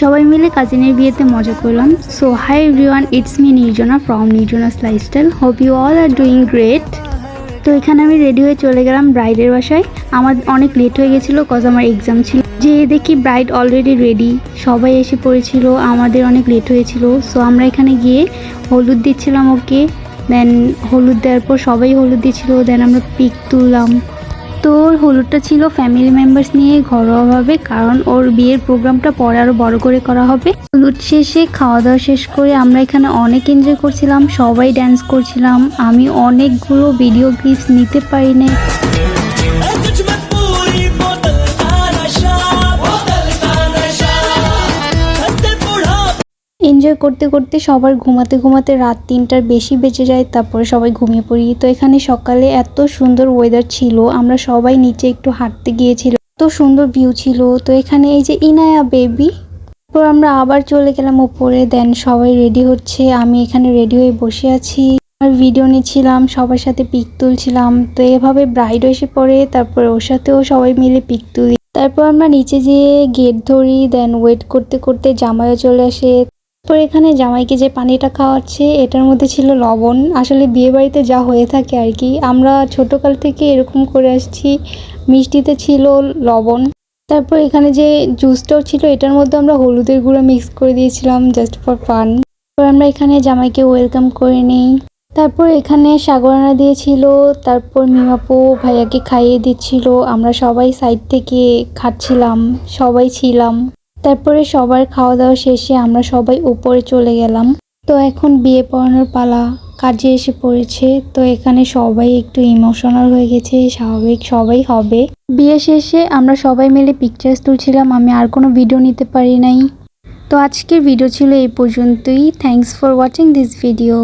সবাই মিলে কাজিনের বিয়েতে মজা করলাম। So hi everyone, it's me Nirjana from Nirjana's lifestyle. Hope you all are doing great. তো এখানে আমি রেডি হয়ে চলে গেলাম ব্রাইডের বাসায়। আমার অনেক লেট হয়ে গেছিলো কজ আমার এক্সাম ছিল। যে দেখি ব্রাইড অলরেডি রেডি, সবাই এসে পড়েছিল, আমাদের অনেক লেট হয়েছিল। সো আমরা এখানে গিয়ে হলুদ দিচ্ছিলাম ওকে। দেন হলুদ দেওয়ার পর সবাই হলুদ দিচ্ছিল, দেন আমরা পিক তুললাম। তো ওর হলুদটা ছিল ফ্যামিলি মেম্বার্স নিয়ে ঘরোয়াভাবে, কারণ ওর বিয়ের প্রোগ্রামটা পরে আরও বড় করে করা হবে। হলুদ শেষে খাওয়া দাওয়া শেষ করে আমরা এখানে অনেক এনজয় করছিলাম, সবাই ড্যান্স করছিলাম। আমি অনেকগুলো ভিডিও ক্লিপস নিতে পারি না। এনজয় করতে করতে সবার ঘুমাতে ঘুমাতে রাত 3টার বেশি বেজে যায়, তারপরে সবাই ঘুমিয়ে পড়ি। তো এখানে সকালে এত সুন্দর ওয়েদার ছিল, আমরা সবাই নিচে একটু হাঁটতে গিয়েছিলাম, এত সুন্দর ভিউ ছিল। তো এখানে এই যে ইনায়া বেবি, তারপর আমরা আবার চলে গেলাম উপরে। দেন সবাই রেডি হচ্ছে, আমি এখানে রেডি হয়ে বসে আছি আর ভিডিও নিচ্ছিলাম, সবার সাথে পিক তুলছিলাম। তো এভাবে ব্রাইডও এসে পড়ে, তারপর ওর সাথেও সবাই মিলে পিক তুলি। তারপর আমরা নিচে যেয়ে গেট ধরি, দেন ওয়েট করতে করতে জামাইও চলে আসে। তারপর এখানে জামাইকে যে পানিটা খাওয়াচ্ছে এটার মধ্যে ছিল লবণ। আসলে বিয়ে বাড়িতে যা হয়ে থাকে আর কি, আমরা ছোটকাল থেকে এরকম করে আসছি। মিষ্টিতে ছিল লবণ। তারপর এখানে যে জুসটাও ছিল এটার মধ্যে আমরা হলুদের গুঁড়ো মিক্স করে দিয়েছিলাম জাস্ট ফর ফান। তারপর আমরা এখানে জামাইকে ওয়েলকাম করে নিই। তারপর এখানে সাগরানা দিয়েছিল, তারপর মিমাপু ভাইয়াকে খাইয়ে দিচ্ছিল। আমরা সবাই সাইড থেকে খাচ্ছিলাম, সবাই ছিলাম। তারপরে সবার খাওয়া দাওয়া শেষে আমরা সবাই উপরে চলে গেলাম। তো এখন বিয়ে পড়ানোর পালা কাজে এসে পড়েছে। তো এখানে সবাই একটু ইমোশনাল হয়ে গেছে, স্বাভাবিক, সবাই হবে। বিয়ে শেষে আমরা সবাই মিলে পিকচার্স তুলছিলাম, আমি আর কোনো ভিডিও নিতে পারি নাই। তো আজকের ভিডিও ছিল এই পর্যন্তই। Thanks for watching this video.